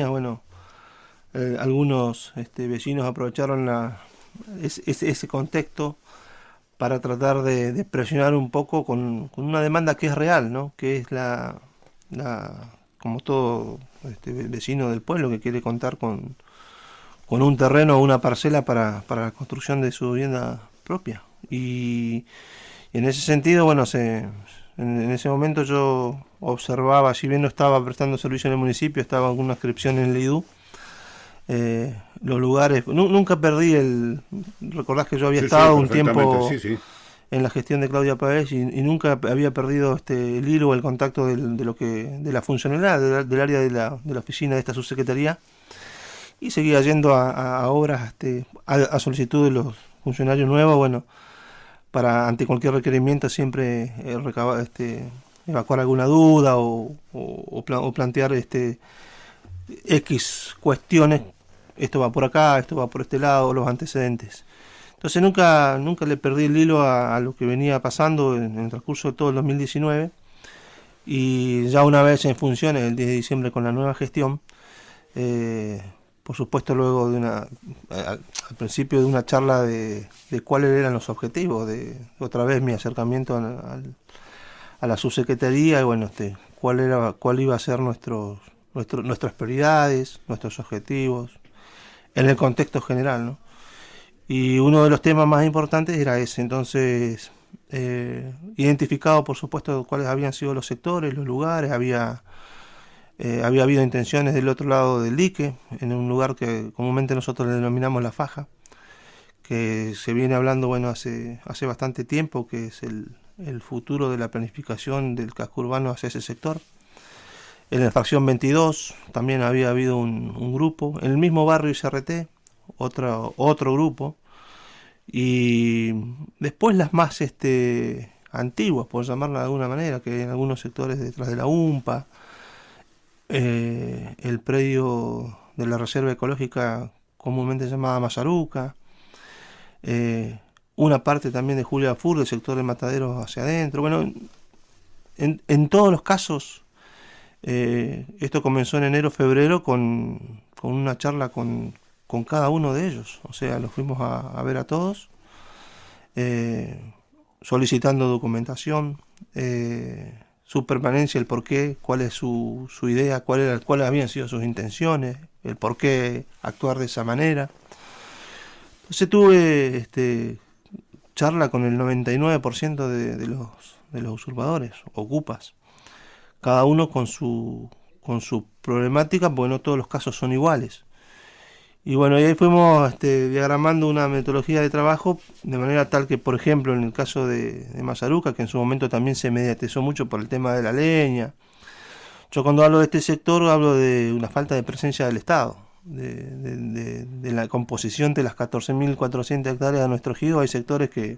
bueno, algunos vecinos aprovecharon ese contexto para tratar de presionar un poco con una demanda que es real, ¿no? Que es como todo vecino del pueblo que quiere contar con un terreno o una parcela para la construcción de su vivienda propia. Y en ese sentido, bueno, en ese momento yo observaba, si bien no estaba prestando servicio en el municipio, estaba con una inscripción en el IDU, los lugares, nunca perdí recordás que yo había Sí, sí, estado un perfectamente, tiempo sí, sí. en la gestión de Claudia Pavés y nunca había perdido el hilo o el contacto de la funcionalidad del área de la oficina de esta subsecretaría, y seguía yendo a obras, a solicitud de los funcionarios nuevos, bueno, para ante cualquier requerimiento siempre evacuar alguna duda o plantear X cuestiones, esto va por acá, esto va por este lado, los antecedentes. Entonces nunca le perdí el hilo a lo que venía pasando en el transcurso de todo el 2019, y ya una vez en funciones el 10 de diciembre con la nueva gestión, por supuesto luego al principio de una charla de cuáles eran los objetivos, de otra vez mi acercamiento a la subsecretaría, y bueno, cuál iba a ser nuestras prioridades, nuestros objetivos, en el contexto general, ¿no? Y uno de los temas más importantes era ese. Entonces, identificado por supuesto cuáles habían sido los sectores, los lugares, había habido intenciones del otro lado del dique, en un lugar que comúnmente nosotros le denominamos La Faja, que se viene hablando, bueno, hace bastante tiempo, que es el futuro de la planificación del casco urbano hacia ese sector. En la fracción 22 también había habido un grupo, en el mismo barrio ICRT, otro grupo, y después las más antiguas, por llamarla de alguna manera, que en algunos sectores detrás de la UMPA, el predio de la reserva ecológica comúnmente llamada Mazaruca, una parte también de Julia Fur, del sector de Mataderos hacia adentro. Bueno, en todos los casos, esto comenzó en enero-febrero con una charla con cada uno de ellos. O sea, los fuimos a ver a todos, solicitando documentación, su permanencia, el porqué, cuál es su idea, cuáles habían sido sus intenciones, el por qué actuar de esa manera. Entonces tuve charla con el 99% de los usurpadores, ocupas, cada uno con su problemática, porque no todos los casos son iguales. Y bueno, y ahí fuimos diagramando una metodología de trabajo de manera tal que, por ejemplo, en el caso de Mazaruca, que en su momento también se mediatizó mucho por el tema de la leña, yo cuando hablo de este sector hablo de una falta de presencia del Estado, de la composición de las 14.400 hectáreas de nuestro ejido. Hay sectores que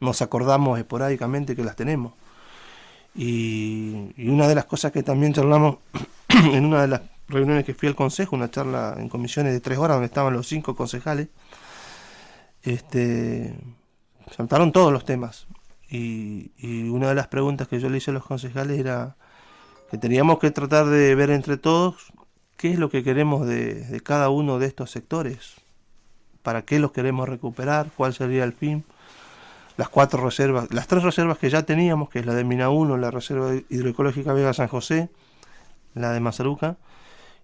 nos acordamos esporádicamente que las tenemos. Y una de las cosas que también charlamos en una de las reuniones que fui al consejo, una charla en comisiones de 3 horas donde estaban los 5 concejales, saltaron todos los temas. Y una de las preguntas que yo le hice a los concejales era que teníamos que tratar de ver entre todos qué es lo que queremos de cada uno de estos sectores, para qué los queremos recuperar, cuál sería el fin. Las 4 reservas, las 3 reservas que ya teníamos, que es la de Mina 1, la Reserva Hidroecológica Vega San José, la de Mazaruca,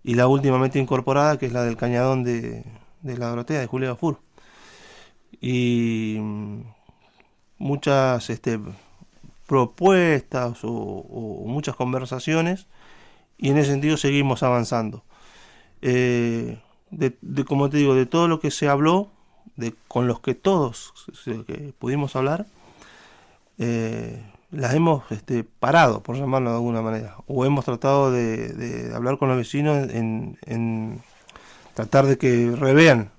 y la últimamente incorporada, que es la del Cañadón de la Dorotea, de Julia Fur. Y muchas propuestas o muchas conversaciones, y en ese sentido seguimos avanzando. Como te digo, de todo lo que se habló, con los que todos que pudimos hablar, las hemos parado, por llamarlo de alguna manera, o hemos tratado de hablar con los vecinos en tratar de que revean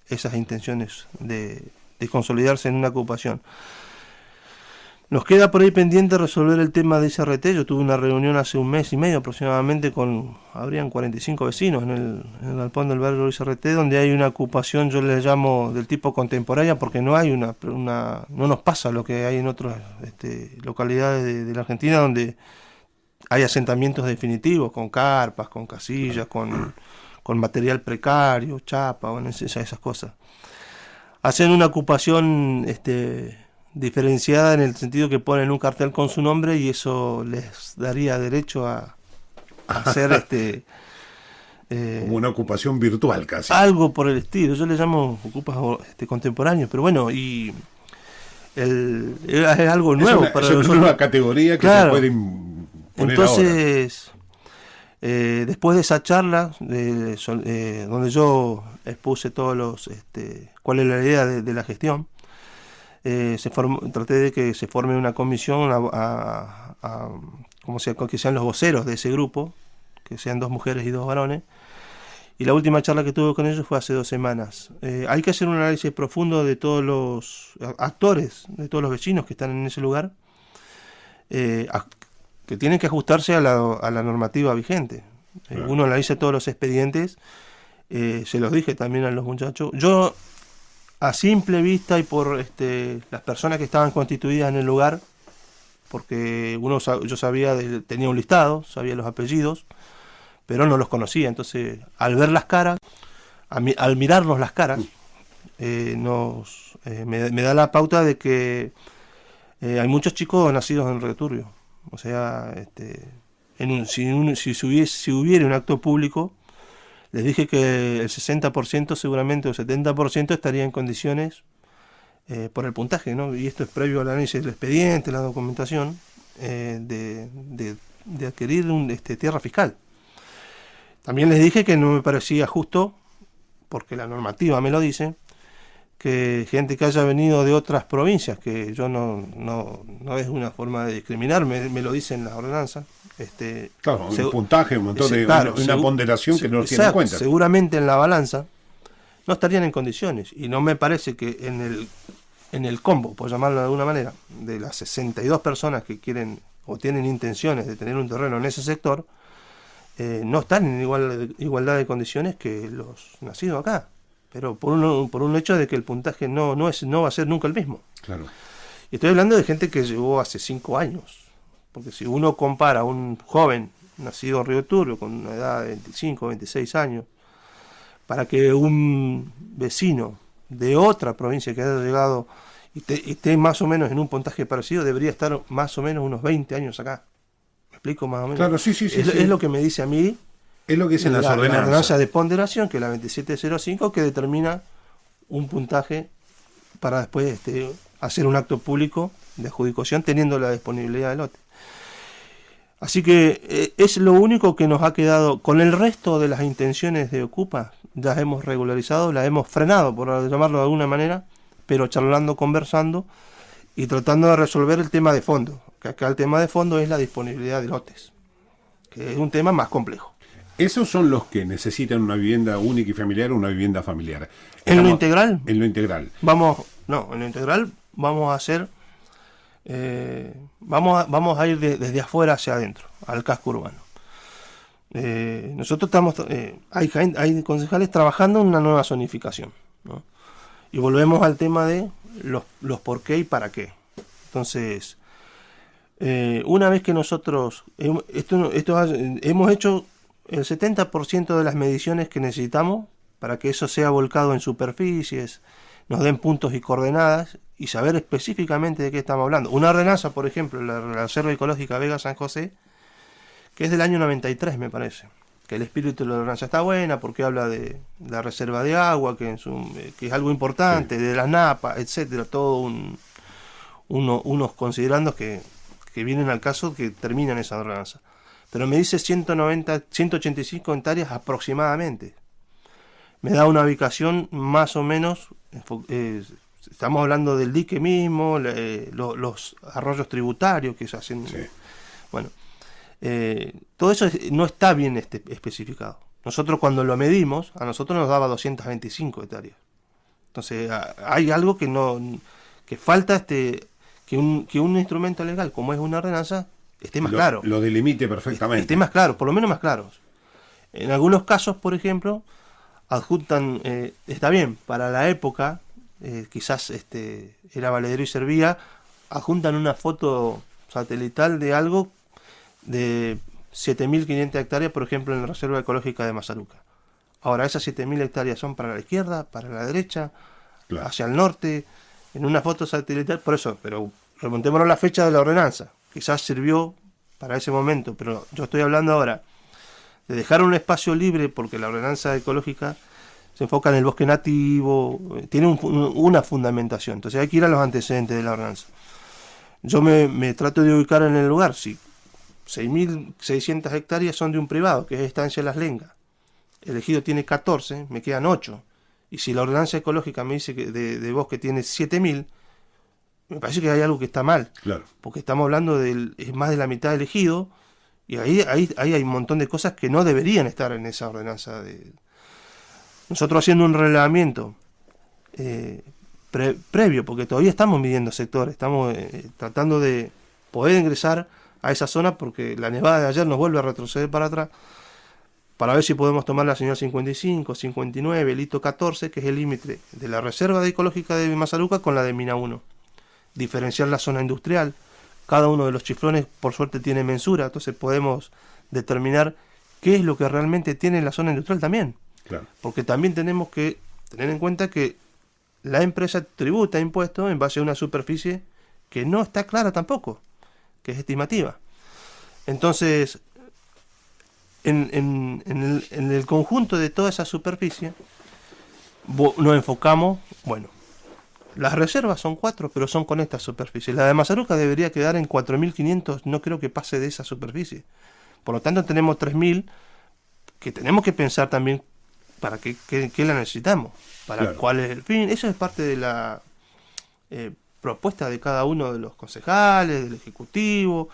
esas intenciones de consolidarse en una ocupación. Nos queda por ahí pendiente resolver el tema de ICRT. Yo tuve una reunión hace un mes y medio aproximadamente habrían 45 vecinos en el galpón del barrio ICRT, donde hay una ocupación, yo le llamo del tipo contemporánea, porque no hay no nos pasa lo que hay en otras localidades de la Argentina, donde hay asentamientos definitivos con carpas, con casillas, con material precario, chapa, bueno, esas cosas. Hacen una ocupación diferenciada en el sentido que ponen un cartel con su nombre y eso les daría derecho a hacer como una ocupación virtual casi. Algo por el estilo. Yo le llamo ocupas contemporáneos, pero bueno, y es algo nuevo para nosotros. Es una nueva categoría que claro, se puede poner entonces ahora. Después de esa charla donde yo expuse todos los cuál es la idea de la gestión, traté de que se forme una comisión que sean los voceros de ese grupo, que sean 2 mujeres y 2 varones, y la última charla que tuve con ellos fue hace 2 semanas. Hay que hacer un análisis profundo de todos los actores, de todos los vecinos que están en ese lugar, que tienen que ajustarse a la normativa vigente. Claro. Uno analiza todos los expedientes, se los dije también a los muchachos. Yo, a simple vista y por las personas que estaban constituidas en el lugar, porque yo tenía un listado, sabía los apellidos, pero no los conocía. Entonces, al ver las caras, al mirarnos las caras, me da la pauta de que hay muchos chicos nacidos en Returbio. O sea, si hubiera un acto público, les dije que el 60% seguramente o 70% estaría en condiciones por el puntaje, ¿no? Y esto es previo al análisis del expediente, la documentación, de adquirir tierra fiscal. También les dije que no me parecía justo, porque la normativa me lo dice, que gente que haya venido de otras provincias, que yo no es una forma de discriminar, me lo dicen las ordenanzas. Claro, un puntaje, un montón de una ponderación que no tiene en cuenta. Seguramente en la balanza no estarían en condiciones, y no me parece que en el combo, por llamarlo de alguna manera, de las 62 personas que quieren o tienen intenciones de tener un terreno en ese sector, no están en igualdad de condiciones que los nacidos acá, pero por un hecho de que el puntaje no va a ser nunca el mismo. Claro. Y estoy hablando de gente que llegó hace 5 años, porque si uno compara a un joven nacido en Río Turbio con una edad de 25, 26 años, para que un vecino de otra provincia que haya llegado y esté más o menos en un puntaje parecido, debería estar más o menos unos 20 años acá. ¿Me explico más o menos? Claro, sí. Es lo que me dice a mí. Es lo que dicen las ordenanzas. La ordenanza de ponderación, que es la 2705, que determina un puntaje para después hacer un acto público de adjudicación teniendo la disponibilidad del lote. Así que es lo único que nos ha quedado. Con el resto de las intenciones de Ocupa, las hemos regularizado, las hemos frenado, por llamarlo de alguna manera, pero charlando, conversando y tratando de resolver el tema de fondo. Que acá el tema de fondo es la disponibilidad de lotes, que es un tema más complejo. Esos son los que necesitan una vivienda única y familiar o una vivienda familiar. ¿En lo integral? En lo integral. En lo integral vamos a hacer, vamos a ir desde afuera hacia adentro, al casco urbano. Nosotros hay concejales trabajando en una nueva zonificación, ¿no? Y volvemos al tema de los por qué y para qué. Entonces, una vez que nosotros hemos hecho el 70% de las mediciones que necesitamos para que eso sea volcado en superficies, nos den puntos y coordenadas y saber específicamente de qué estamos hablando. Una ordenanza, por ejemplo, la Reserva Ecológica Vega San José, que es del año 93, me parece. Que el espíritu de la ordenanza está buena porque habla de la reserva de agua, que es algo importante, sí, de la napa, etcétera, todo unos considerandos que vienen al caso que terminan esa ordenanza. Pero me dice 185 hectáreas aproximadamente. Me da una ubicación más o menos, estamos hablando del dique mismo, los arroyos tributarios que se hacen. Sí. Bueno, todo eso no está bien especificado. Nosotros cuando lo medimos, a nosotros nos daba 225 hectáreas. Entonces hay algo que falta que un instrumento legal como es una ordenanza esté más claro. Lo delimite perfectamente. Esté más claro, por lo menos más claros. En algunos casos, por ejemplo, adjuntan, está bien, para la época, quizás era valedero y servía, adjuntan una foto satelital de algo de 7.500 hectáreas, por ejemplo, en la Reserva Ecológica de Mazaruca. Ahora, esas 7.000 hectáreas son para la izquierda, para la derecha, claro, hacia el norte, en una foto satelital, por eso, pero remontémonos a la fecha de la ordenanza. Quizás sirvió para ese momento, pero yo estoy hablando ahora de dejar un espacio libre, porque la ordenanza ecológica se enfoca en el bosque nativo, tiene una fundamentación, entonces hay que ir a los antecedentes de la ordenanza. Yo me trato de ubicar en el lugar, si 6.600 hectáreas son de un privado, que es Estancia Las Lengas, el ejido tiene 14, me quedan 8, y si la ordenanza ecológica me dice que de bosque tiene 7.000, me parece que hay algo que está mal, claro, porque estamos hablando es más de la mitad del ejido, y ahí hay un montón de cosas que no deberían estar en esa ordenanza. Nosotros haciendo un relevamiento previo, porque todavía estamos midiendo sectores, estamos tratando de poder ingresar a esa zona, porque la nevada de ayer nos vuelve a retroceder para atrás, para ver si podemos tomar la señal 55, 59, el hito 14, que es el límite de la Reserva Ecológica de Mazaruca con la de Mina 1. Diferenciar la zona industrial. Cada uno de los chiflones, por suerte, tiene mensura, entonces podemos determinar qué es lo que realmente tiene la zona industrial también. Claro. Porque también tenemos que tener en cuenta que la empresa tributa impuestos en base a una superficie que no está clara tampoco, que es estimativa. Entonces, en el conjunto de toda esa superficie, nos enfocamos, bueno, las reservas son 4, pero son con esta superficie. La de Mazaruca debería quedar en 4.500, no creo que pase de esa superficie. Por lo tanto, tenemos 3.000 que tenemos que pensar también para qué la necesitamos, para claro, cuál es el fin. Eso es parte de la propuesta de cada uno de los concejales, del Ejecutivo.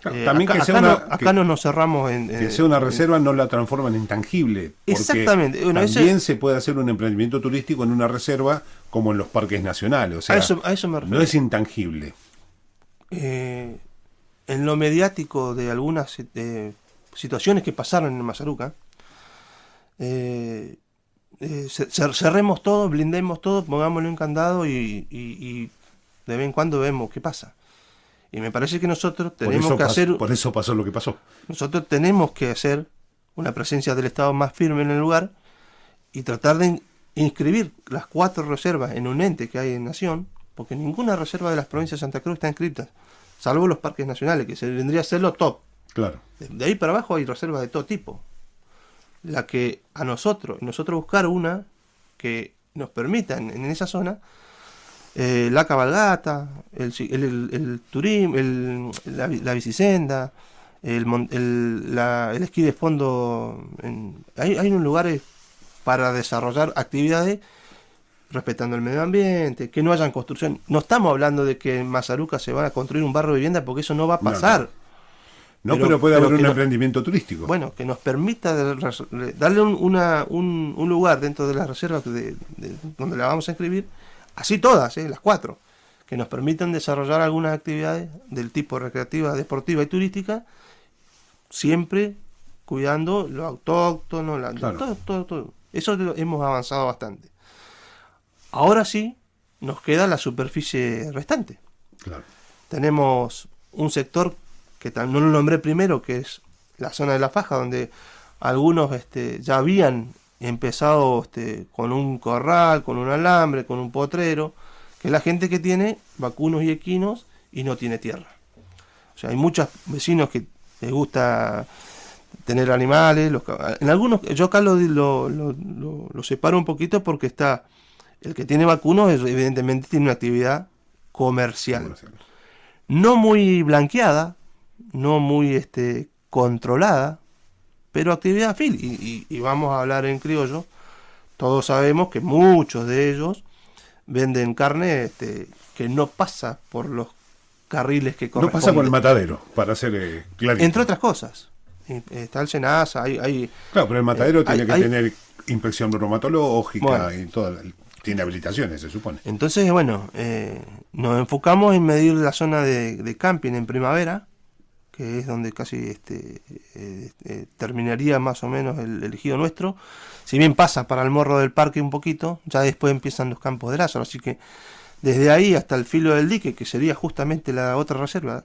También acá no nos cerramos en... Que sea una reserva no la transforman en tangible. Exactamente. Bueno, también se puede hacer un emprendimiento turístico en una reserva como en los parques nacionales. O sea, a eso me refiero. No es intangible. En lo mediático de algunas situaciones que pasaron en Mazaruca, cerremos todo, blindemos todo, pongámosle un candado y de vez en cuando vemos qué pasa. Y me parece que nosotros tenemos que hacer... Por eso pasó lo que pasó. Nosotros tenemos que hacer una presencia del Estado más firme en el lugar y tratar de inscribir las 4 reservas en un ente que hay en Nación, porque ninguna reserva de las provincias de Santa Cruz está inscrita, salvo los parques nacionales, que se vendría a ser lo top. Claro. De ahí para abajo hay reservas de todo tipo. La que a nosotros buscar una que nos permita en esa zona la cabalgata, el turismo, la bicisenda, el esquí de fondo. Hay unos lugares para desarrollar actividades respetando el medio ambiente, que no hayan construcción. No estamos hablando de que en Mazaruca se van a construir un barrio de vivienda, porque eso no va a pasar. No, pero puede haber un emprendimiento turístico. Bueno, que nos permita darle un lugar dentro de las reservas donde la vamos a inscribir, así todas, las 4, que nos permitan desarrollar algunas actividades del tipo recreativa, deportiva y turística, siempre cuidando lo autóctono, claro, todo. Eso hemos avanzado bastante. Ahora sí, nos queda la superficie restante. Claro. Tenemos un sector que no lo nombré primero, que es la zona de la faja, donde algunos ya habían empezado con un corral, con un alambre, con un potrero, que es la gente que tiene vacunos y equinos y no tiene tierra. O sea, hay muchos vecinos que les gusta tener animales. En algunos, yo acá lo separo un poquito, porque está el que tiene vacunos, evidentemente tiene una actividad comercial. No muy blanqueada, no muy controlada, pero actividad afil. Y vamos a hablar en criollo. Todos sabemos que muchos de ellos venden carne que no pasa por los carriles que corresponden. No pasa por el matadero, para ser clarito. Entre otras cosas. Está el SENASA, Claro, pero el matadero tiene que tener inspección bromatológica, bueno, y tiene habilitaciones, se supone. Entonces, bueno, nos enfocamos en medir la zona de camping en primavera, que es donde casi terminaría más o menos el ejido nuestro. Si bien pasa para el morro del parque un poquito, ya después empiezan los campos de Lázaro, así que desde ahí hasta el filo del dique, que sería justamente la otra reserva,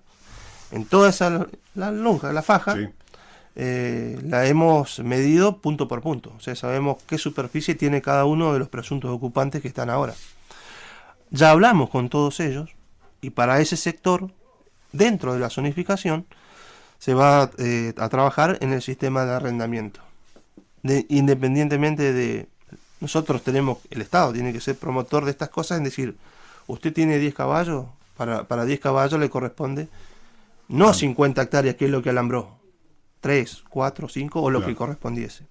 en toda esa la lonja, la faja, Sí. la hemos medido punto por punto. O sea, sabemos qué superficie tiene cada uno de los presuntos ocupantes que están ahora. Ya hablamos con todos ellos y para ese sector, dentro de la zonificación, se va a trabajar en el sistema de arrendamiento. Independientemente de... Nosotros tenemos, el Estado tiene que ser promotor de estas cosas, es decir, usted tiene 10 caballos, para 10 caballos le corresponde no 50 hectáreas, que es lo que alambró, 3, 4, 5 o lo que correspondiese.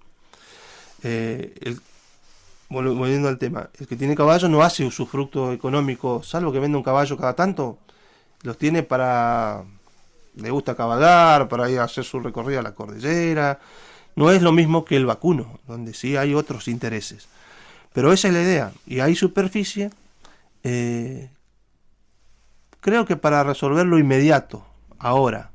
Volviendo al tema, el que tiene caballo no hace usufructo económico, salvo que venda un caballo cada tanto, los tiene para... le gusta cabalgar, para ir a hacer su recorrido a la cordillera. No es lo mismo que el vacuno, donde sí hay otros intereses. Pero esa es la idea. Y hay superficie, creo que para resolver lo inmediato, ahora.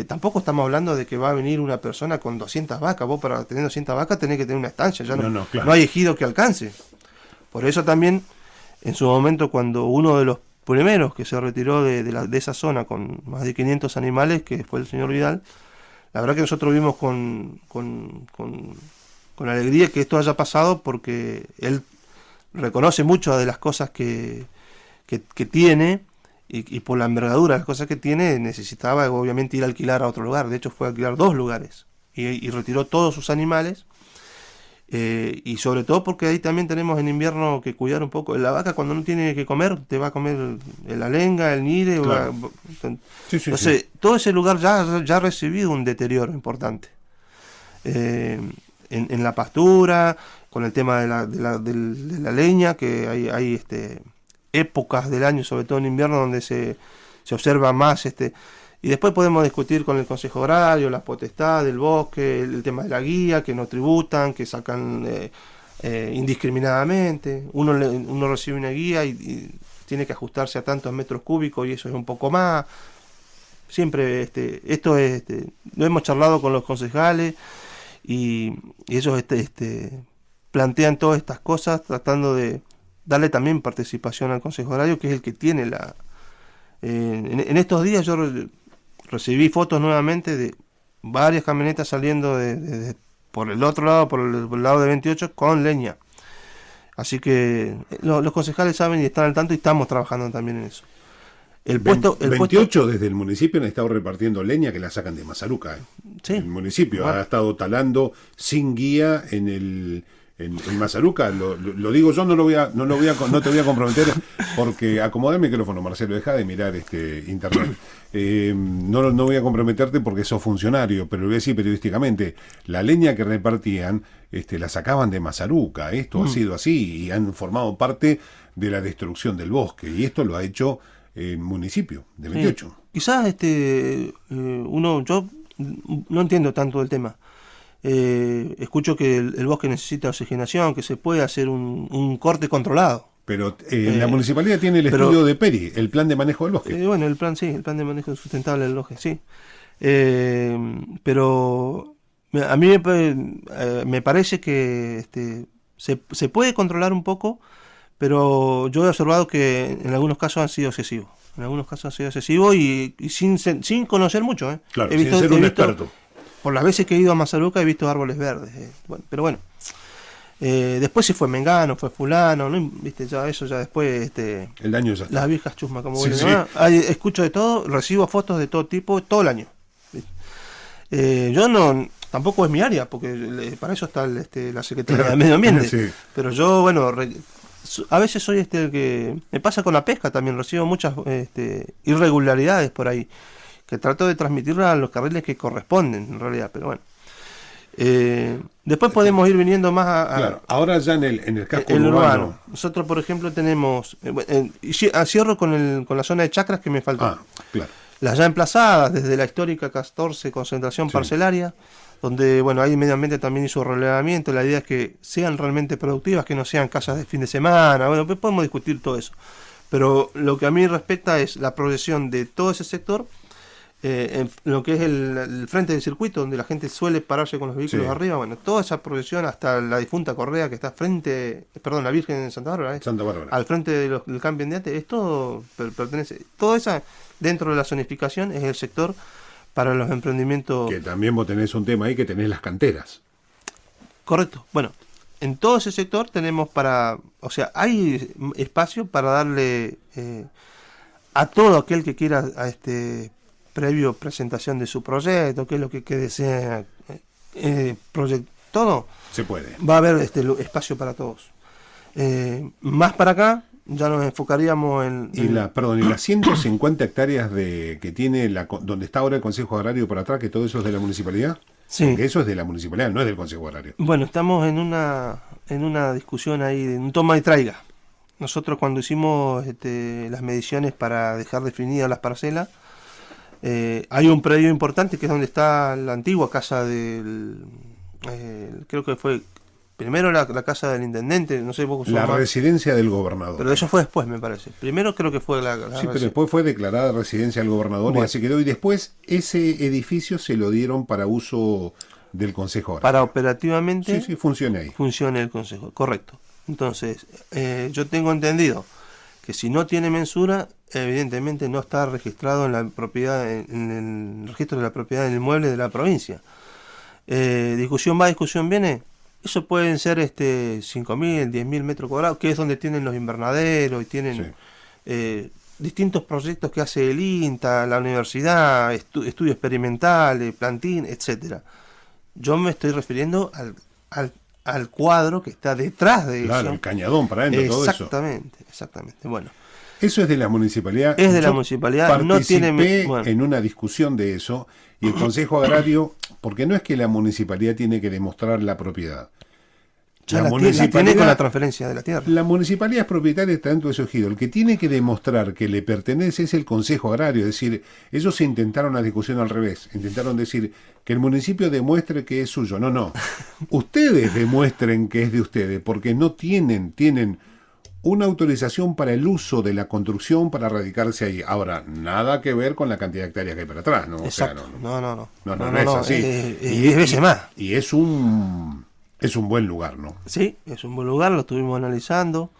Tampoco estamos hablando de que va a venir una persona con 200 vacas. Vos para tener 200 vacas tenés que tener una estancia. Ya no, claro. No hay ejido que alcance. Por eso también, en su momento, cuando uno de los primeros que se retiró de esa zona con más de 500 animales, que fue el señor Vidal, la verdad que nosotros vimos con alegría que esto haya pasado, porque él reconoce muchas de las cosas que tiene, y por la envergadura de las cosas que tiene necesitaba obviamente ir a alquilar a otro lugar. De hecho fue a alquilar 2 lugares y retiró todos sus animales, y sobre todo porque ahí también tenemos en invierno que cuidar un poco. La vaca, cuando no tiene que comer, te va a comer la lenga, el nire, claro. Entonces todo ese lugar ya ha recibido un deterioro importante en la pastura, con el tema de la leña, que hay épocas del año, sobre todo en invierno, donde se observa más y después podemos discutir con el Consejo Agrario la potestad del bosque, el tema de la guía, que no tributan, que sacan indiscriminadamente. Uno recibe una guía y tiene que ajustarse a tantos metros cúbicos, y eso es un poco más. Siempre esto es lo hemos charlado con los concejales, y ellos plantean todas estas cosas tratando de darle también participación al Consejo Agrario, que es el que tiene la... en estos días yo recibí fotos nuevamente de varias camionetas saliendo por el otro lado, por el lado de 28, con leña. Así que los concejales saben y están al tanto, y estamos trabajando también en eso. El 28 desde el municipio han estado repartiendo leña que la sacan de Mazaruca. Sí. El municipio ha estado talando sin guía en Mazaruca. Lo digo yo, no te voy a comprometer, porque acomodá el micrófono, Marcelo, deja de mirar internet. No voy a comprometerte porque sos funcionario, pero lo voy a decir periodísticamente. La leña que repartían la sacaban de Mazaruca. Esto ha sido así, y han formado parte de la destrucción del bosque, y esto lo ha hecho el municipio de 28. Sí. Quizás yo no entiendo tanto del tema. Escucho que el bosque necesita oxigenación, que se puede hacer un corte controlado. Pero la municipalidad tiene el estudio de PERI, el plan de manejo del bosque. Bueno, el plan de manejo sustentable del bosque, sí. Pero a mí me parece que se puede controlar un poco, pero yo he observado que en algunos casos han sido excesivos. Y sin conocer mucho. Claro, sin ser un experto. Por las veces que he ido a Mazaruca he visto árboles verdes. Pero bueno. Después si fue Mengano, fue fulano, ¿no? ¿Viste? Ya después el daño ya está. Las viejas chusmas, como sí, sí. Escucho de todo, recibo fotos de todo tipo todo el año. Yo no, tampoco es mi área, porque para eso está la Secretaría de Medio Ambiente. Sí. Pero yo, bueno, a veces soy el que me pasa con la pesca también, recibo muchas irregularidades por ahí, que trato de transmitirlas a los carriles que corresponden en realidad, pero bueno. Después podemos ir viniendo más claro, ahora ya en el casco urbano. Nosotros, por ejemplo, tenemos cierro con la zona de chacras que me faltó. Claro. Las ya emplazadas desde la histórica 14 concentración parcelaria, donde ahí Medio Ambiente también hizo relevamiento. La idea es que sean realmente productivas, que no sean casas de fin de semana. Pues podemos discutir todo eso, pero lo que a mí respecta es la progresión de todo ese sector. en lo que es el frente del circuito, donde la gente suele pararse con los vehículos Sí. arriba, bueno, toda esa procesión hasta la difunta Correa que está frente, perdón, la Virgen de Santa Bárbara, Santa Bárbara. al frente del camping de Ate, esto pertenece, toda esa, dentro de la zonificación, es el sector para los emprendimientos. Que también vos tenés un tema ahí que tenés las canteras. Correcto. Bueno, en todo ese sector tenemos o sea, hay espacio para darle a todo aquel que quiera previo presentación de su proyecto, qué es lo que desea todo, Se puede. va a haber espacio para todos. Más para acá, ya nos enfocaríamos Y las 150 hectáreas que tiene donde está ahora el Consejo Agrario por atrás, que todo eso es de la municipalidad. Sí. Porque eso es de la municipalidad, no es del Consejo Agrario. Bueno, estamos en una discusión ahí, de un toma y traiga. Nosotros cuando hicimos las mediciones para dejar definidas las parcelas, hay un predio importante que es donde está la antigua casa creo que fue primero la casa del intendente, no sé vos. La residencia del gobernador. Pero eso fue después, me parece. Primero creo que fue Sí, pero después fue declarada residencia del gobernador, bueno, y así quedó. Y después ese edificio se lo dieron para uso del Consejo Agrario. Para operativamente Sí, funciona ahí. funcione el Consejo, correcto. Entonces, yo tengo entendido que si no tiene mensura, evidentemente no está registrado en la propiedad, en el registro de la propiedad del inmueble de la provincia. Discusión va, discusión viene. Eso pueden ser 5.000, 10.000 metros cuadrados, que es donde tienen los invernaderos y tienen distintos proyectos que hace el INTA, la universidad, estudios experimentales, plantín, etcétera. Yo me estoy refiriendo al cuadro que está detrás de eso. Claro, el cañadón para adentro, todo eso. Exactamente. Bueno, eso es de la municipalidad. es de la Yo municipalidad, no tiene... participé en una discusión de eso, y el Consejo Agrario, porque no es que la municipalidad tiene que demostrar la propiedad. Ya la tiene con la transferencia de la tierra. La municipalidad es propietaria, está dentro de su ejido. El que tiene que demostrar que le pertenece es el Consejo Agrario. Es decir, ellos intentaron la discusión al revés. Intentaron decir que el municipio demuestre que es suyo. No. Ustedes demuestren que es de ustedes, porque no tienen una autorización para el uso de la construcción para radicarse ahí. Ahora, nada que ver con la cantidad de hectáreas que hay para atrás, ¿no? Exacto. O sea, No es así. Es 10 veces más. Y es un buen lugar, ¿no? Sí, es un buen lugar, lo estuvimos analizando.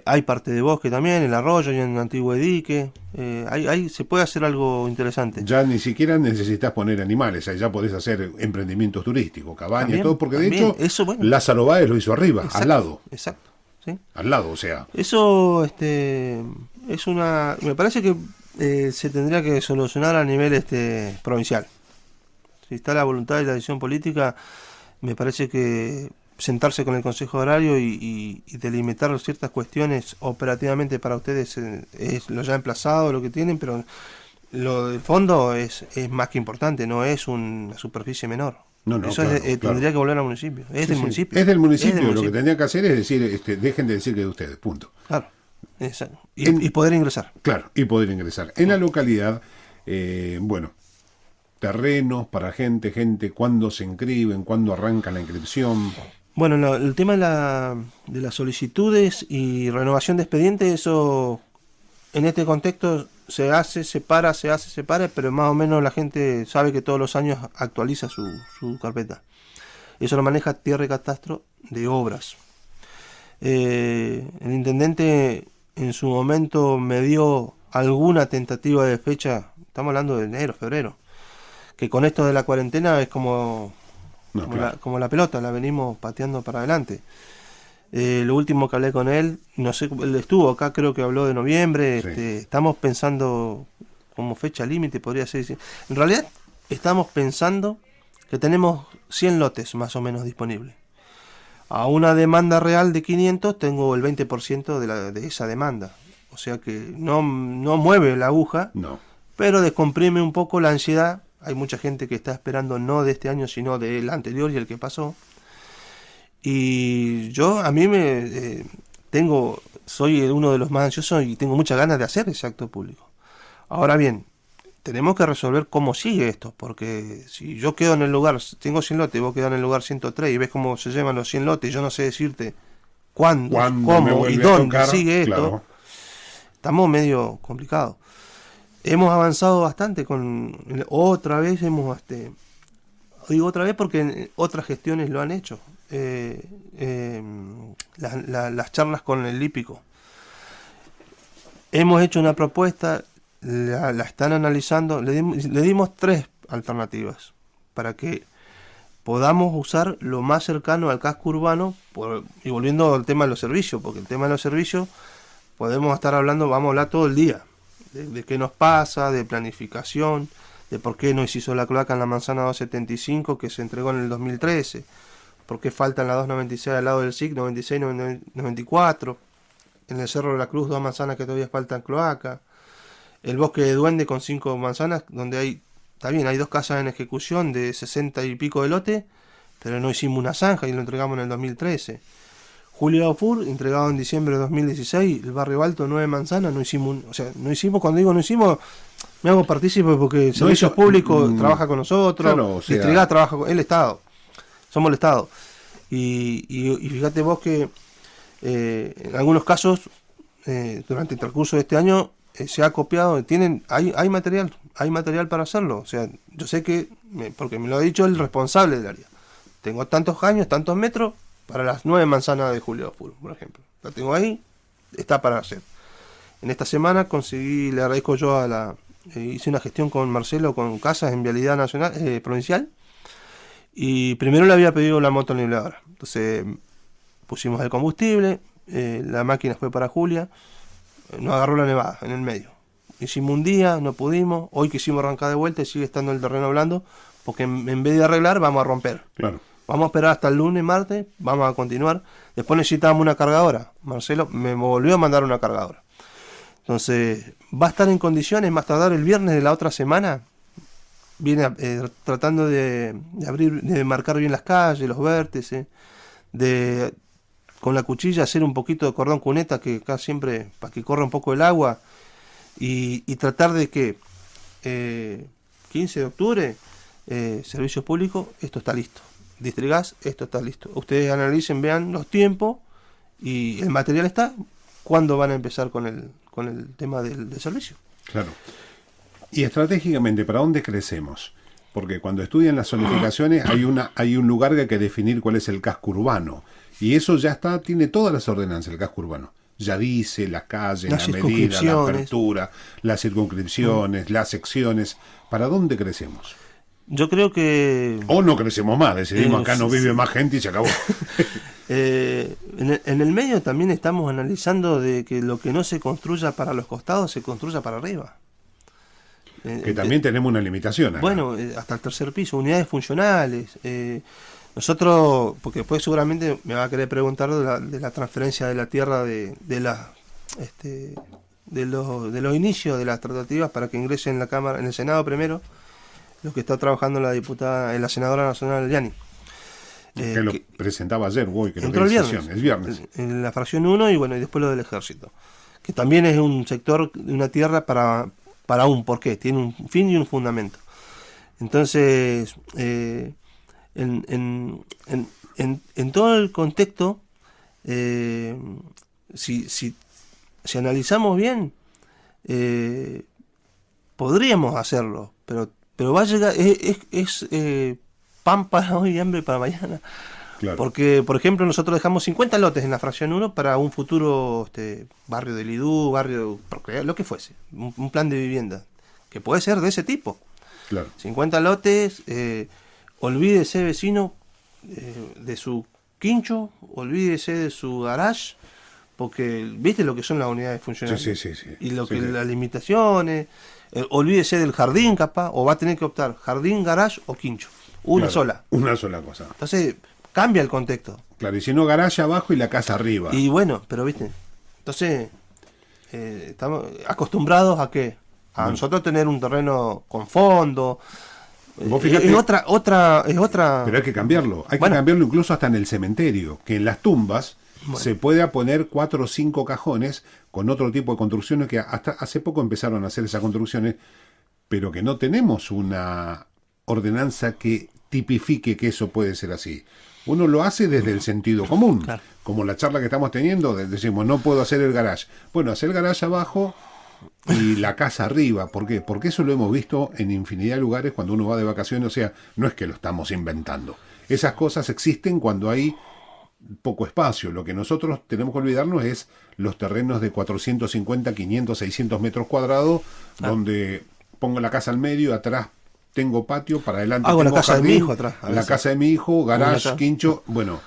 Hay parte de bosque también, el arroyo y en un antiguo dique. Ahí se puede hacer algo interesante. Ya ni siquiera necesitas poner animales, ahí ya podés hacer emprendimientos turísticos, cabañas, También, todo, porque también. de hecho Eso, bueno. Lázaro Báez lo hizo arriba, al lado. Exacto. ¿Sí? Al lado, o sea. Eso es una... Me parece que se tendría que solucionar a nivel provincial. Si está la voluntad y la decisión política, me parece que sentarse con el Consejo Agrario y delimitar ciertas cuestiones operativamente para ustedes es lo ya emplazado, lo que tienen, pero lo del fondo es más que importante, no es una superficie menor. No, eso claro, tendría que volver al municipio. Es del municipio. Es del municipio. Lo que tendría que hacer es decir, dejen de decir que es de ustedes, punto. Claro, exacto. Y poder ingresar. Claro, y poder ingresar. En la localidad, terrenos para gente, cuándo se inscriben, cuándo arranca la inscripción. Bueno, el tema de las solicitudes y renovación de expedientes, eso en este contexto se hace, se para, pero más o menos la gente sabe que todos los años actualiza su carpeta. Eso lo maneja Tierra y Catastro de Obras. El intendente en su momento me dio alguna tentativa de fecha, estamos hablando de enero, febrero, que con esto de la cuarentena es como la pelota, la venimos pateando para adelante. Lo último que hablé con él, no sé, él estuvo acá, creo que habló de noviembre. Sí. Estamos pensando como fecha límite, podría ser. En realidad, estamos pensando que tenemos 100 lotes más o menos disponibles. A una demanda real de 500, tengo el 20% de esa demanda. O sea que no mueve la aguja, pero descomprime un poco la ansiedad. Hay mucha gente que está esperando no de este año, sino del anterior y el que pasó. Y yo, a mí soy uno de los más ansiosos y tengo muchas ganas de hacer ese acto público. Ahora bien, tenemos que resolver cómo sigue esto, porque si yo quedo en el lugar, tengo 100 lotes, vos quedás en el lugar 103 y ves cómo se llevan los 100 lotes, yo no sé decirte cuándo cómo y dónde sigue esto, estamos medio complicados. hemos avanzado bastante otra vez digo otra vez porque otras gestiones lo han hecho. Las charlas con el hípico. Hemos hecho una propuesta, la están analizando, le dimos 3 alternativas para que podamos usar lo más cercano al casco urbano, y volviendo al tema de los servicios, porque el tema de los servicios podemos estar hablando, vamos a hablar todo el día, de qué nos pasa, de planificación, de por qué no se hizo la cloaca en la manzana 275 que se entregó en el 2013, por qué faltan las 296 al lado del SIC, 96, 94, en el Cerro de la Cruz 2 manzanas que todavía faltan cloaca, el Bosque de Duende con 5 manzanas donde hay 2 casas en ejecución de 60 y pico de lote, pero no hicimos una zanja y lo entregamos en el 2013. Julio Aufur, entregado en diciembre de 2016, el Barrio Alto 9 manzanas, no hicimos, cuando digo no hicimos, me hago partícipe porque el Servicios Públicos trabaja con nosotros, claro, Distrigal trabaja con el Estado, somos el Estado. Y fíjate vos que en algunos casos, durante el transcurso de este año, se ha copiado, hay material para hacerlo. O sea, yo sé que, porque me lo ha dicho el responsable del área, tengo tantos años, tantos metros para las 9 manzanas de Julio Aufur, por ejemplo. La tengo ahí, está para hacer. En esta semana le agradezco yo hice una gestión con Marcelo, con Casas en Vialidad Nacional, provincial, y primero le había pedido la motoniveladora. Entonces pusimos el combustible, la máquina fue para Julia, nos agarró la nevada en el medio. Hicimos un día, no pudimos, hoy quisimos arrancar de vuelta y sigue estando el terreno blando, porque en vez de arreglar vamos a romper. Claro. Vamos a esperar hasta el lunes, martes, vamos a continuar. Después necesitábamos una cargadora. Marcelo me volvió a mandar una cargadora. Entonces, va a estar en condiciones, más tardar el viernes de la otra semana. Viene tratando de marcar bien las calles, los vértices, con la cuchilla hacer un poquito de cordón cuneta, que acá siempre, para que corra un poco el agua, y tratar de que 15 de octubre, Servicios Públicos, esto está listo. Distrigas, esto está listo. Ustedes analicen, vean los tiempos y el material está. ¿Cuándo van a empezar con el tema del servicio? Claro. Y estratégicamente, ¿para dónde crecemos? Porque cuando estudian las zonificaciones hay un lugar que hay que definir cuál es el casco urbano. Y eso ya tiene todas las ordenanzas, el casco urbano. Ya dice las calles, la medida, la apertura, las circunscripciones, las secciones. ¿Para dónde crecemos? Yo creo que... O no crecemos más, decidimos acá no vive más gente y se acabó. En el medio también estamos analizando de que lo que no se construya para los costados se construya para arriba. Que también tenemos una limitación acá. Bueno, hasta el tercer piso, unidades funcionales. Nosotros, porque después seguramente me va a querer preguntar de la transferencia de la tierra de los inicios de las tratativas para que ingrese en la Cámara, en el Senado primero, lo que está trabajando la senadora nacional Yani. Que lo presentaba ayer, que entró el viernes. En la fracción 1 y después lo del ejército. Que también es un sector, una tierra para un porqué, tiene un fin y un fundamento. Entonces, en todo el contexto, si analizamos bien, podríamos hacerlo, pero va a llegar, es pan para hoy y hambre para mañana. Claro. Porque, por ejemplo, nosotros dejamos 50 lotes en la fracción 1 para un futuro barrio de Lidú, lo que fuese, un plan de vivienda, que puede ser de ese tipo. Claro. 50 lotes, olvídese, vecino, de su quincho, olvídese de su garage, porque viste lo que son las unidades funcionales. Sí. Y las limitaciones, olvídese del jardín capaz, o va a tener que optar jardín, garage o quincho. Una sola cosa. Entonces cambia el contexto. Claro, y si no, garaje abajo y la casa arriba. Y bueno, pero viste, entonces estamos acostumbrados a que nosotros tener un terreno con fondo. Vos fíjate, es otra. Pero hay que cambiarlo. Hay que cambiarlo incluso hasta en el cementerio, que en las tumbas se pueda poner 4 o 5 cajones con otro tipo de construcciones que hasta hace poco empezaron a hacer esas construcciones, pero que no tenemos una ordenanza que tipifique que eso puede ser así. Uno lo hace desde el sentido común, claro. Como la charla que estamos teniendo, decimos, no puedo hacer el garage. Bueno, hacer el garage abajo y la casa arriba. ¿Por qué? Porque eso lo hemos visto en infinidad de lugares cuando uno va de vacaciones. O sea, no es que lo estamos inventando. Esas cosas existen cuando hay poco espacio. Lo que nosotros tenemos que olvidarnos es los terrenos de 450, 500, 600 metros cuadrados, donde pongo la casa al medio, atrás tengo patio, para adelante hago tengo la casa jardín, de mi hijo atrás. la casa de mi hijo, garage, Una quincho. Bueno,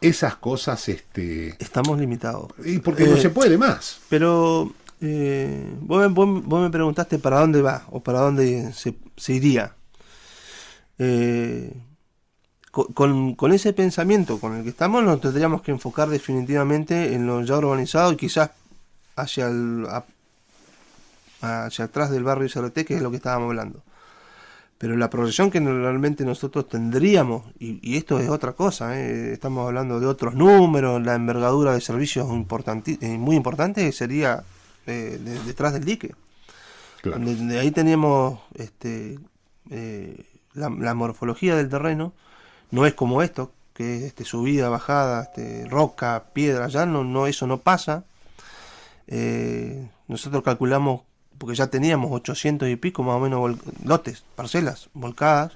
esas cosas, estamos limitados. y porque no se puede más. Pero vos me preguntaste para dónde va o para dónde se iría. Con ese pensamiento con el que estamos, nos tendríamos que enfocar definitivamente en lo ya urbanizado y quizás hacia atrás del barrio CRT, que es lo que estábamos hablando. Pero la proyección que normalmente nosotros tendríamos, y esto es otra cosa, estamos hablando de otros números, la envergadura de servicios muy importante sería detrás del dique. Claro. De ahí teníamos la morfología del terreno. No es como esto, que es subida, bajada, roca, piedra, ya no eso no pasa. Nosotros calculamos, porque ya teníamos 800 y pico más o menos lotes, parcelas volcadas,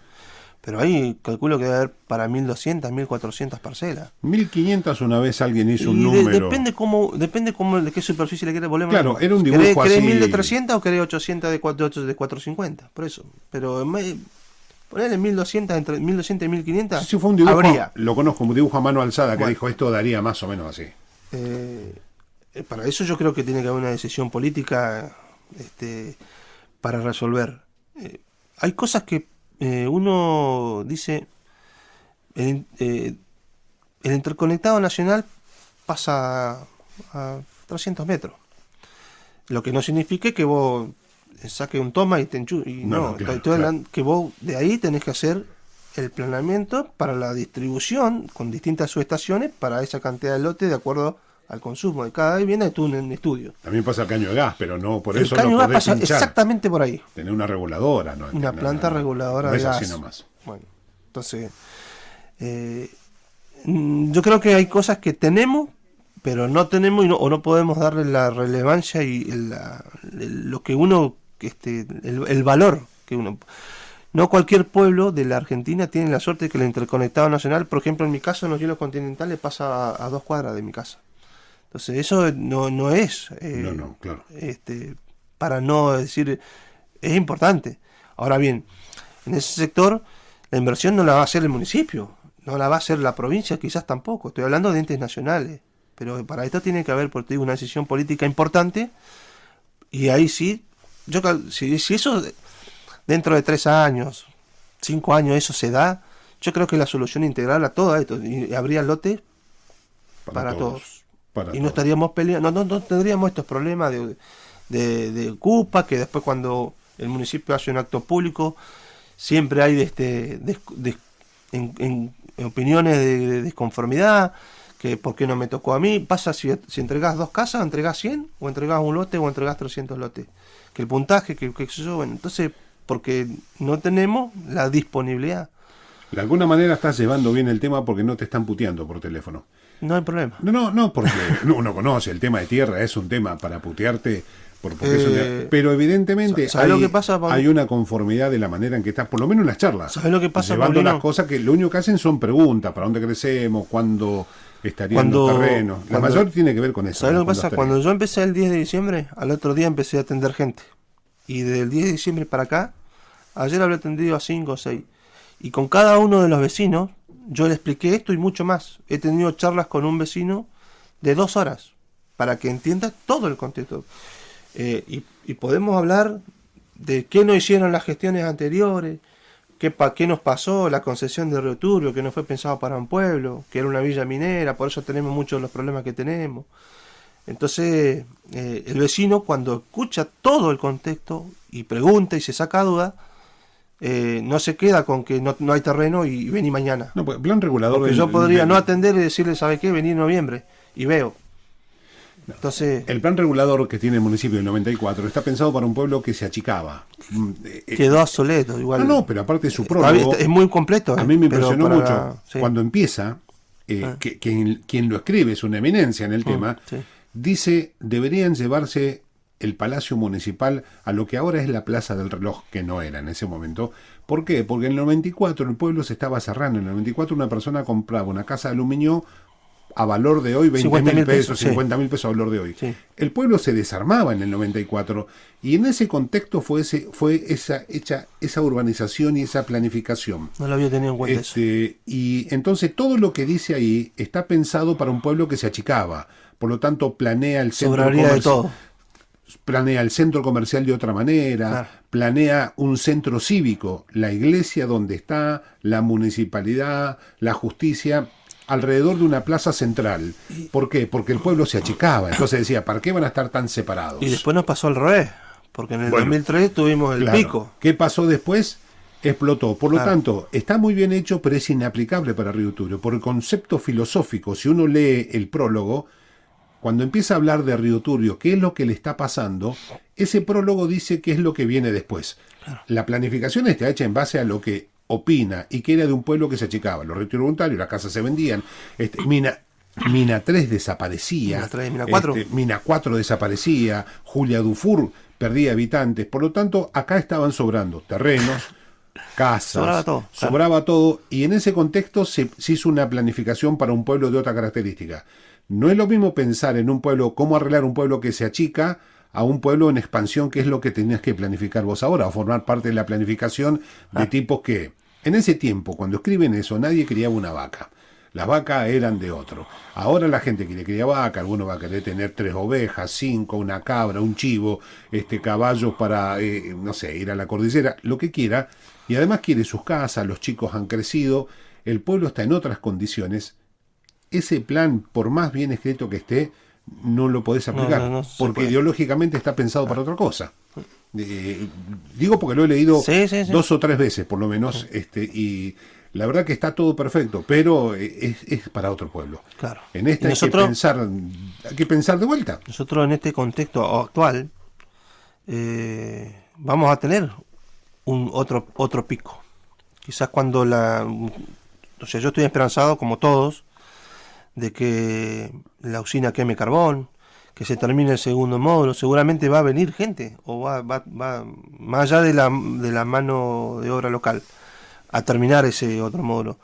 pero ahí calculo que debe haber para 1200, 1400 parcelas. 1500 una vez alguien hizo un número. Depende de qué superficie le querés volver. Claro, era un dibujo ¿Querés así. 1000 de 300 o querés 800 de 450? Por eso. Pero ponerle 1200, entre 1200 y 1500. Sí, fue un dibujo, habría. lo conozco como dibujo a mano alzada, que Bueno. dijo esto daría más o menos así. Para eso yo creo que tiene que haber una decisión política para resolver. Hay cosas que uno dice, el interconectado nacional pasa a 300 metros, lo que no significa que vos saques un toma y te enchufes. No, claro, estoy hablando que vos de ahí tenés que hacer el planeamiento para la distribución con distintas subestaciones para esa cantidad de lotes de acuerdo al consumo de cada vivienda. Estuvo en estudio. También pasa el caño de gas, pero no por El eso caño no gas podés pasa hinchar. exactamente por ahí. Tener una reguladora, ¿no? Una planta reguladora no de es gas. así nomás. Bueno, entonces yo creo que hay cosas que tenemos, pero no tenemos o no podemos darle la relevancia y lo que uno, el valor que uno. No cualquier pueblo de la Argentina tiene la suerte de que el interconectado nacional, por ejemplo, en mi caso, en los hielos continentales pasa a 2 cuadras de mi casa. Entonces eso no es Claro. para no decir, es importante. Ahora bien, en ese sector la inversión no la va a hacer el municipio, no la va a hacer la provincia, quizás tampoco. Estoy hablando de entes nacionales, pero para esto tiene que haber, por ti, una decisión política importante. Y ahí sí, si eso dentro de 3 años, 5 años eso se da, yo creo que la solución integral a todo esto, y habría lotes para todos. Y no estaríamos peleando, no tendríamos estos problemas de ocupa, que después cuando el municipio hace un acto público siempre hay en opiniones de desconformidad, que por qué no me tocó a mí. Pasa si entregás 2 casas, entregás 100, o entregás un lote, o entregás 300 lotes. Que el puntaje, que yo, bueno, entonces, porque no tenemos la disponibilidad. De alguna manera estás llevando bien el tema porque no te están puteando por teléfono. No hay problema. No, porque uno conoce el tema de tierra, es un tema para putearte, porque es un tema, pero evidentemente lo que pasa, hay una conformidad de la manera en que estás, por lo menos en las charlas. ¿Sabes lo que pasa, llevando Paulino? las cosas que lo único que hacen son preguntas, ¿para dónde crecemos? ¿Cuándo estarían los terrenos? La mayor tiene que ver con eso. ¿Sabes lo que pasa? Cuando yo empecé el 10 de diciembre, al otro día empecé a atender gente. Y del 10 de diciembre para acá, ayer habré atendido a 5 o 6. Y con cada uno de los vecinos, yo le expliqué esto y mucho más. He tenido charlas con un vecino de 2 horas para que entienda todo el contexto. Y podemos hablar de qué no hicieron las gestiones anteriores, qué nos pasó, la concesión de Río Turbio, que no fue pensado para un pueblo, que era una villa minera, por eso tenemos muchos de los problemas que tenemos. Entonces, el vecino, cuando escucha todo el contexto y pregunta y se saca duda, no se queda con que no hay terreno y vení mañana. No, pues, plan regulador. Porque yo podría no atender y decirle, ¿sabe qué? Venir en noviembre y veo. Entonces, el plan regulador que tiene el municipio del 94 está pensado para un pueblo que se achicaba. Quedó obsoleto igual. No, pero aparte de su prólogo, es muy completo. A mí me impresionó pero mucho sí. cuando empieza, quien lo escribe es una eminencia en el tema, sí. dice, deberían llevarse el Palacio Municipal a lo que ahora es la Plaza del Reloj, que no era en ese momento. ¿Por qué? Porque en el 94 el pueblo se estaba cerrando. En el 94 una persona compraba una casa de aluminio a valor de hoy, 20.000 pesos, 50.000 pesos a valor de hoy. Sí. El pueblo se desarmaba en el 94 y en ese contexto fue esa urbanización y esa planificación. No lo había tenido en cuenta eso. Y entonces todo lo que dice ahí está pensado para un pueblo que se achicaba. Por lo tanto, planea el centro Sobraría de todo. Planea el centro comercial de otra manera, Claro. planea un centro cívico, la iglesia donde está, la municipalidad, la justicia, alrededor de una plaza central. ¿Por qué? Porque el pueblo se achicaba. Entonces decía, ¿para qué van a estar tan separados? Y después nos pasó al revés, porque en el 2003 tuvimos el claro, pico. ¿qué pasó después? Explotó. Por lo Claro. tanto, está muy bien hecho, pero es inaplicable para Río Turbio. Por el concepto filosófico, si uno lee el prólogo, cuando empieza a hablar de Río Turbio, qué es lo que le está pasando, ese prólogo dice qué es lo que viene después. Claro. La planificación está hecha en base a lo que opina y que era de un pueblo que se achicaba. Los retiros voluntarios, las casas se vendían. Mina 3 desaparecía. Mina 3, Mina 4. Mina 4 desaparecía. Julia Dufour perdía habitantes. Por lo tanto, acá estaban sobrando terrenos, casas, sobraba todo, y en ese contexto se hizo una planificación para un pueblo de otra característica. No es lo mismo pensar en un pueblo, cómo arreglar un pueblo que se achica, a un pueblo en expansión, que es lo que tenías que planificar vos ahora, o formar parte de la planificación de tipos que, en ese tiempo, cuando escriben eso, nadie criaba una vaca. Las vacas eran de otro. Ahora la gente quiere criar vaca, alguno va a querer tener 3 ovejas, 5, una cabra, un chivo, caballos para, no sé, ir a la cordillera, lo que quiera, y además quiere sus casas, los chicos han crecido, el pueblo está en otras condiciones. Ese plan, por más bien escrito que esté, no lo podés aplicar, no porque ideológicamente está pensado para otra cosa. Digo porque lo he leído 2 o 3 veces, por lo menos, y la verdad que está todo perfecto, pero es para otro pueblo. Claro. En este hay que pensar de vuelta. Nosotros en este contexto actual vamos a tener otro pico. Quizás cuando o sea, yo estoy esperanzado, como todos, de que la usina queme carbón, que se termine el segundo módulo. Seguramente va a venir gente, o va más allá de la mano de obra local, a terminar ese otro módulo.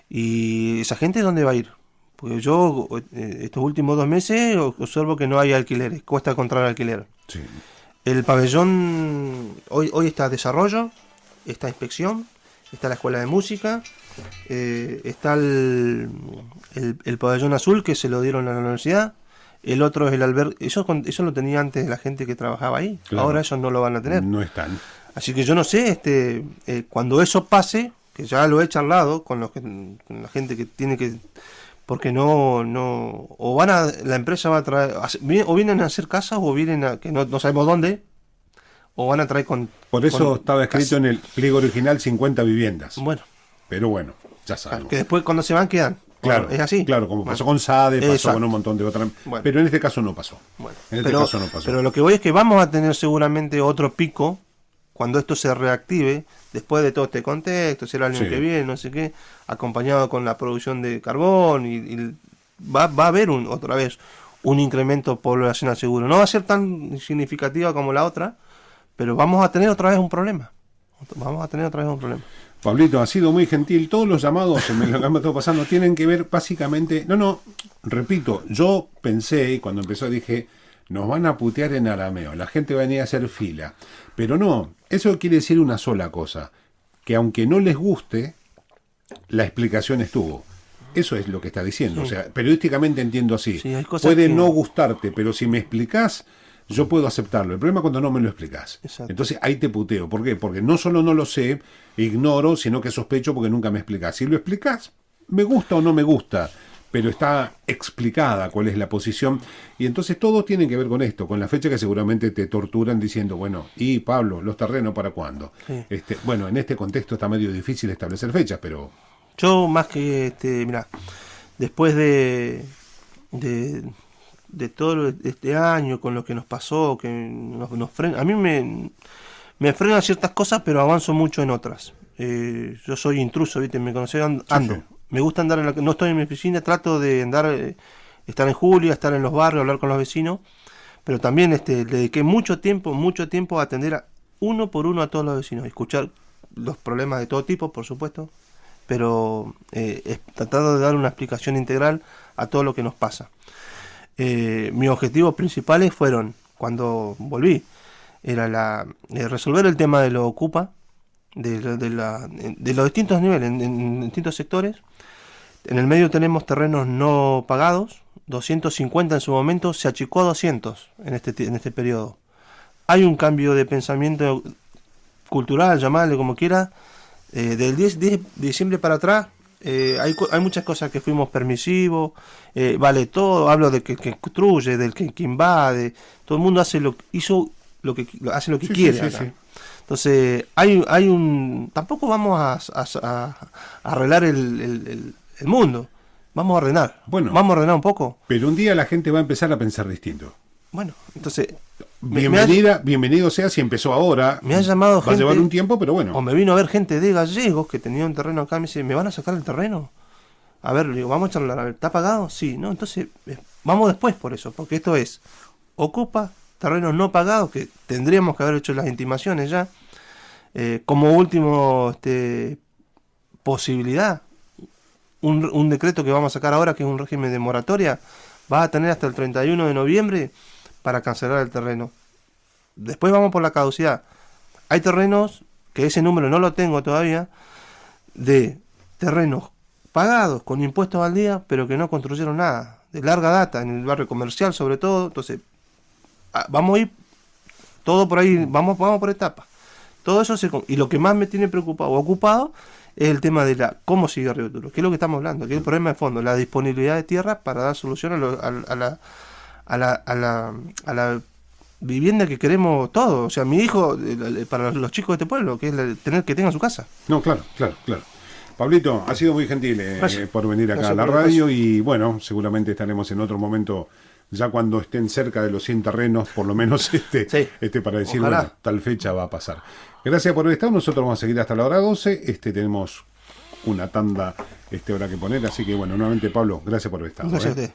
¿Y esa gente dónde va a ir? Porque yo estos últimos 2 meses observo que no hay alquileres, cuesta encontrar alquiler. Sí. El pabellón hoy está desarrollo, está inspección, está la escuela de música, está el pabellón azul que se lo dieron a la universidad, el otro es el albergue. Eso lo tenía antes la gente que trabajaba ahí. Claro. Ahora ellos no lo van a tener. No están. Así que yo no sé, cuando eso pase, que ya lo he charlado con la gente que tiene que, porque o la empresa va a traer, o vienen a hacer casas, o vienen a, que no sabemos dónde, o van a traer Por eso estaba escrito en el pliego original 50 viviendas. Bueno. Pero bueno, ya sabemos. Que después cuando se van quedan. Claro, es así. Claro, como pasó con SADE, pasó con un montón de otras. Bueno. Pero en este caso no pasó. Bueno, en este caso no pasó. Pero lo que voy es que vamos a tener seguramente otro pico cuando esto se reactive, después de todo este contexto, será el año que viene, no sé qué, acompañado con la producción de carbón, y va a haber otra vez un incremento poblacional seguro. No va a ser tan significativa como la otra, pero vamos a tener otra vez un problema. Pablito, ha sido muy gentil. Todos los llamados, lo que me está pasando, tienen que ver básicamente... repito, yo pensé, y cuando empezó dije, nos van a putear en arameo, la gente va a venir a hacer fila. Pero no, eso quiere decir una sola cosa, que aunque no les guste, la explicación estuvo. Eso es lo que está diciendo. Sí. O sea, periodísticamente entiendo así. Sí, hay cosas puede que... no gustarte, pero si me explicás, yo puedo aceptarlo. El problema es cuando no me lo explicás. Exacto. Entonces ahí te puteo. ¿Por qué? Porque no solo no lo sé, ignoro, sino que sospecho porque nunca me explicás. Si lo explicás, me gusta o no me gusta, pero está explicada cuál es la posición. Y entonces todo tiene que ver con esto, con la fecha que seguramente te torturan diciendo, bueno, y Pablo, ¿los terrenos para cuándo? Sí. Bueno, en este contexto está medio difícil establecer fechas, pero... Yo más que, mira, después de todo este año, con lo que nos pasó, que nos frena, a mí me frenan ciertas cosas, pero avanzo mucho en otras. Yo soy intruso, ¿viste? Me conocés, ando. Sí. Me gusta andar no estoy en mi oficina, trato de estar en Julia, estar en los barrios, hablar con los vecinos, pero también le dediqué mucho tiempo a atender uno por uno a todos los vecinos, escuchar los problemas de todo tipo, por supuesto, pero tratando de dar una explicación integral a todo lo que nos pasa. Mis objetivos principales fueron, cuando volví, era resolver el tema de lo ocupa, de los distintos niveles, en distintos sectores. En el medio tenemos terrenos no pagados, 250 en su momento, se achicó a 200 en este periodo. Hay un cambio de pensamiento cultural, llamarle como quiera, del 10 de diciembre para atrás. Hay muchas cosas que fuimos permisivos, vale todo, hablo de que construye, del que invade, todo el mundo hace lo que quiere. Sí. Entonces, tampoco vamos a arreglar el mundo, vamos a ordenar un poco. Pero un día la gente va a empezar a pensar distinto. Bueno, entonces... Bienvenido sea si empezó ahora. Me ha llamado gente... Va a llevar un tiempo, pero bueno. O me vino a ver gente de Gallegos que tenía un terreno acá, me dice, ¿me van a sacar el terreno? A ver, le digo, vamos a charlar, a ver, ¿está pagado? Sí, ¿no? Entonces, vamos después por eso, porque esto es, ocupa terrenos no pagados, que tendríamos que haber hecho las intimaciones ya, como último posibilidad, un decreto que vamos a sacar ahora, que es un régimen de moratoria, va a tener hasta el 31 de noviembre para cancelar el terreno. Después vamos por la caducidad. Hay terrenos, que ese número no lo tengo todavía, de terrenos pagados con impuestos al día, pero que no construyeron nada, de larga data, en el barrio comercial sobre todo. Entonces, vamos a ir todo por ahí, vamos por etapas. Todo eso y lo que más me tiene preocupado o ocupado es el tema de cómo sigue Río Turbio, que es lo que estamos hablando, que es el problema de fondo, la disponibilidad de tierra para dar solución a la vivienda que queremos todos. O sea, mi hijo, para los chicos de este pueblo, que es tener que tengan su casa. No, claro. Pablito, ha sido muy gentil por venir acá a la radio y bueno, seguramente estaremos en otro momento, ya cuando estén cerca de los 100 terrenos, por lo menos para decir, ojalá. Bueno, tal fecha va a pasar. Gracias por haber estado, nosotros vamos a seguir hasta la hora 12, tenemos una tanda hora que poner, así que bueno, nuevamente Pablo, gracias por haber estado. Gracias a usted.